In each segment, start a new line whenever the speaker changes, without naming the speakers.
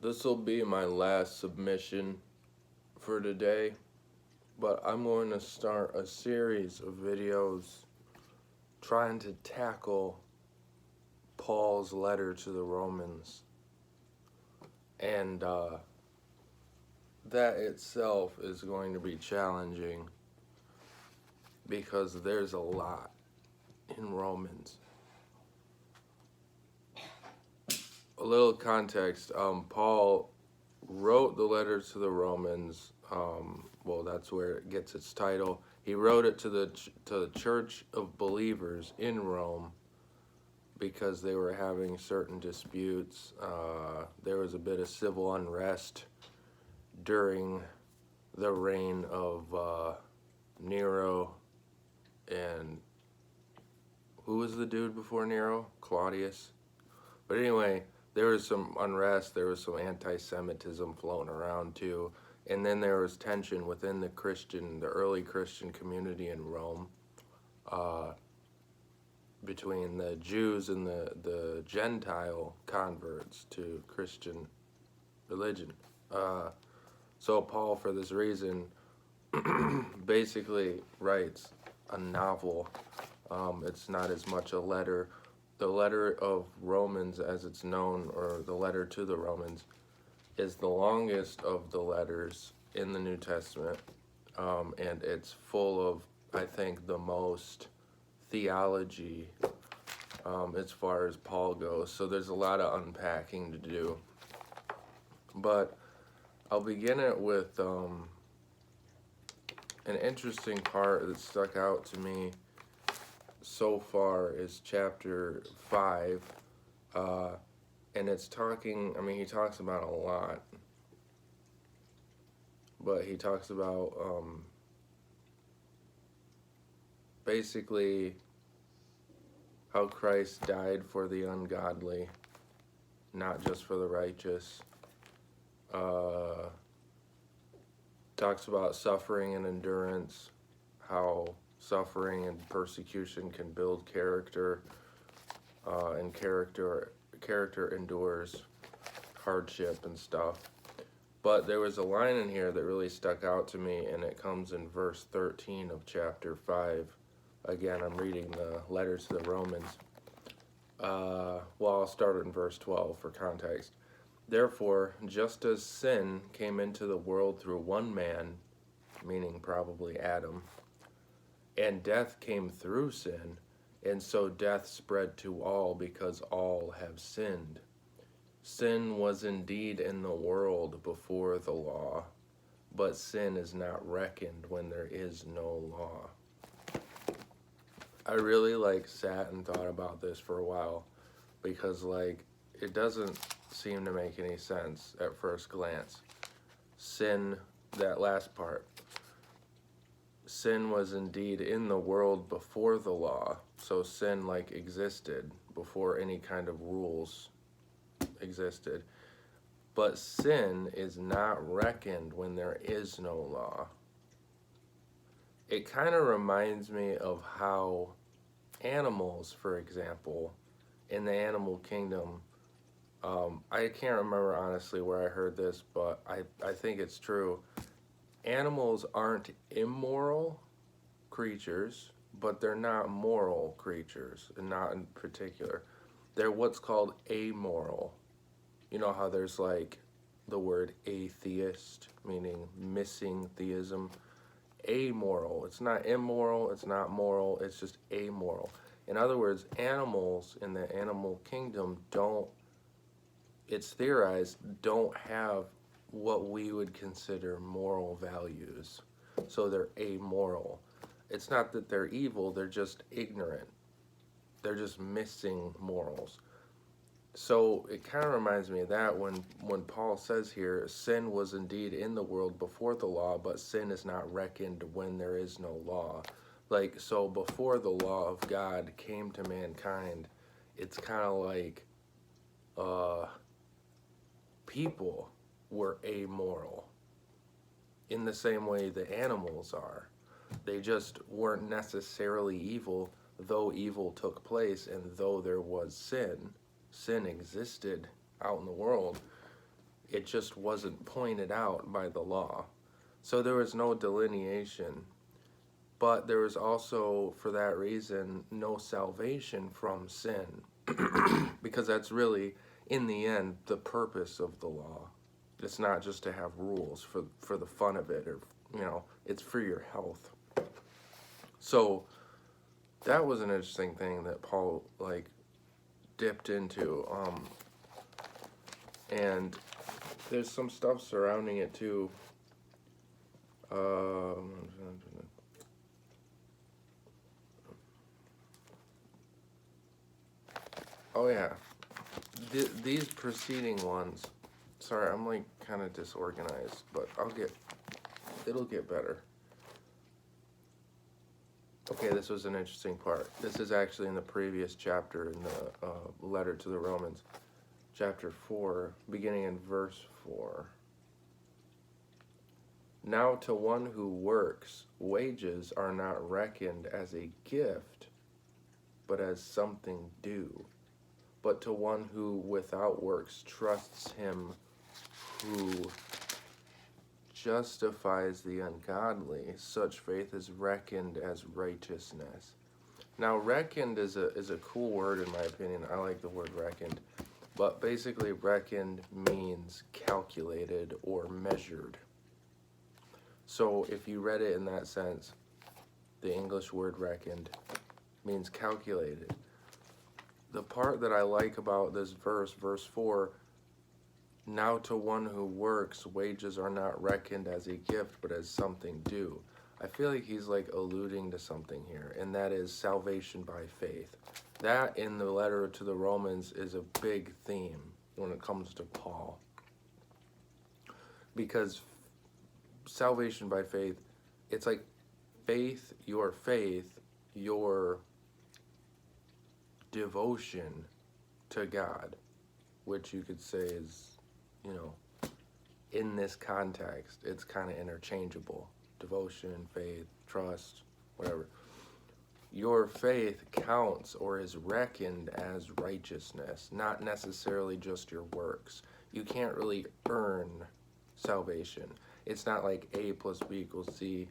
This will be my last submission for today, but I'm going to start a series of videos trying to tackle Paul's letter to the Romans. And that itself is going to be challenging because there's a lot in Romans. A little context, Paul wrote the letter to the Romans. Well, that's where it gets its title. He wrote it to the church of believers in Rome because they were having certain disputes. There was a bit of civil unrest during the reign of Nero, and who was the dude before Nero? Claudius. But anyway, there was some unrest, there was some anti-Semitism floating around too, and then there was tension within the early Christian community in Rome, between the Jews and the Gentile converts to Christian religion. So Paul, for this reason, basically writes a novel. It's not as much a letter. The letter of Romans, as it's known, or the letter to the Romans, is the longest of the letters in the New Testament, and it's full of, I think, the most theology as far as Paul goes. So there's a lot of unpacking to do. But I'll begin it with an interesting part that stuck out to me so far is chapter 5, and it's talking, he talks about a lot, but he talks about basically how Christ died for the ungodly, not just for the righteous. Talks about suffering and endurance, how suffering and persecution can build character, and character endures hardship and stuff. But there was a line in here that really stuck out to me, and it comes in verse 13 of chapter 5. Again, I'm reading the letter to the Romans. I'll start in verse 12 for context. Therefore, just as sin came into the world through one man, meaning probably Adam, and death came through sin, and so death spread to all because all have sinned. Sin was indeed in the world before the law, but sin is not reckoned when there is no law. I really sat and thought about this for a while because it doesn't seem to make any sense at first glance. Sin, that last part. Sin was indeed in the world before the law. So sin existed before any kind of rules existed. But sin is not reckoned when there is no law. It kind of reminds me of how animals, for example, in the animal kingdom, I can't remember honestly where I heard this, but I think it's true. Animals aren't immoral creatures, but they're not moral creatures, and not in particular. They're what's called amoral. You know how there's the word atheist, meaning missing theism. Amoral. It's not immoral, it's not moral, it's just amoral. In other words, animals in the animal kingdom it's theorized, don't have what we would consider moral values. So they're amoral. It's not that they're evil, they're just ignorant. They're just missing morals. So it kind of reminds me of that when Paul says here, sin was indeed in the world before the law, but sin is not reckoned when there is no law. So before the law of God came to mankind, it's kind of people were amoral in the same way the animals are. They just weren't necessarily evil, though evil took place and though there was sin existed out in the world. It just wasn't pointed out by the law. So there was no delineation. But there was also, for that reason, no salvation from sin. Because that's really, in the end, the purpose of the law. It's not just to have rules for the fun of it, or, it's for your health. So that was an interesting thing that Paul, dipped into. And there's some stuff surrounding it, too. Oh yeah, these preceding ones. Sorry, I'm kind of disorganized, but it'll get better. Okay, this was an interesting part. This is actually in the previous chapter in the letter to the Romans, chapter 4, beginning in verse 4. Now to one who works, wages are not reckoned as a gift, but as something due. But to one who without works trusts him who justifies the ungodly, such faith is reckoned as righteousness. Now, reckoned is a cool word in my opinion. I like the word reckoned. But basically, reckoned means calculated or measured. So if you read it in that sense, the English word reckoned means calculated. The part that I like about this verse 4, now to one who works, wages are not reckoned as a gift, but as something due. I feel like he's alluding to something here, and that is salvation by faith. That in the letter to the Romans is a big theme when it comes to Paul. Because salvation by faith, it's like faith, your devotion to God, which you could say is, in this context, it's kind of interchangeable. Devotion, faith, trust, whatever. Your faith counts or is reckoned as righteousness, not necessarily just your works. You can't really earn salvation. It's not like A plus B equals C,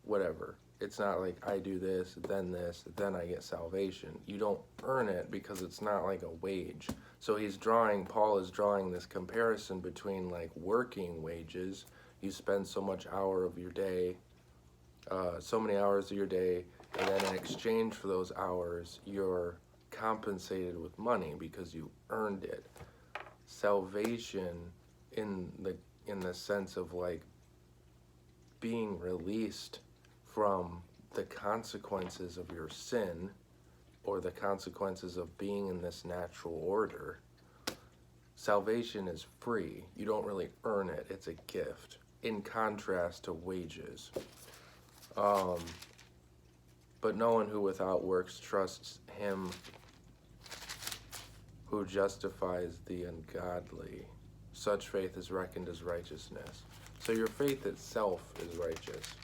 whatever. It's not like I do this, then I get salvation. You don't earn it because it's not like a wage. So Paul is drawing this comparison between working wages. You spend so much hour of your day, so many hours of your day, and then in exchange for those hours, you're compensated with money because you earned it. Salvation in the sense of being released from the consequences of your sin or the consequences of being in this natural order. Salvation is free. You don't really earn it. It's a gift, in contrast to wages. But no one who without works trusts him who justifies the ungodly. Such faith is reckoned as righteousness. So your faith itself is righteous,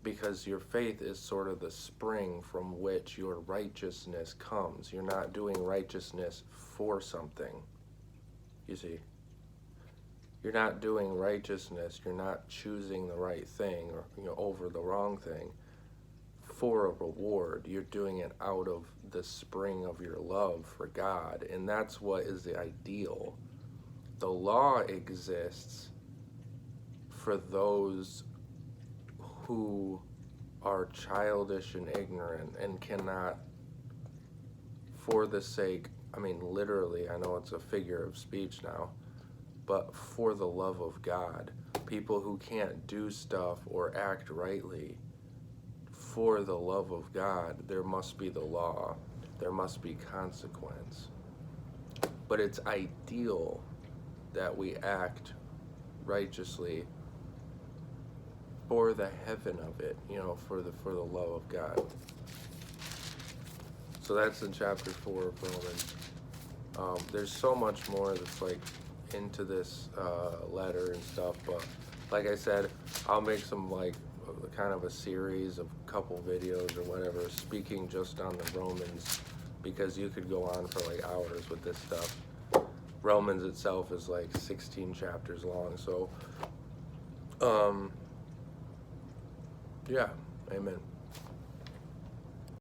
because your faith is sort of the spring from which your righteousness comes. You're not doing righteousness for something. You see? You're not doing righteousness. You're not choosing the right thing or over the wrong thing for a reward. You're doing it out of the spring of your love for God, and that's what is the ideal. The law exists for those who are childish and ignorant and cannot, for the sake, literally, I know it's a figure of speech now, but for the love of God, people who can't do stuff or act rightly, for the love of God, there must be the law, there must be consequence. But it's ideal that we act righteously for the heaven of it, for the love of God. So that's in chapter 4 of Romans. There's so much more that's into this letter and stuff, but like I said, I'll make some kind of a series of couple videos or whatever, speaking just on the Romans, because you could go on for hours with this stuff. Romans itself is like 16 chapters long. So, yeah, amen.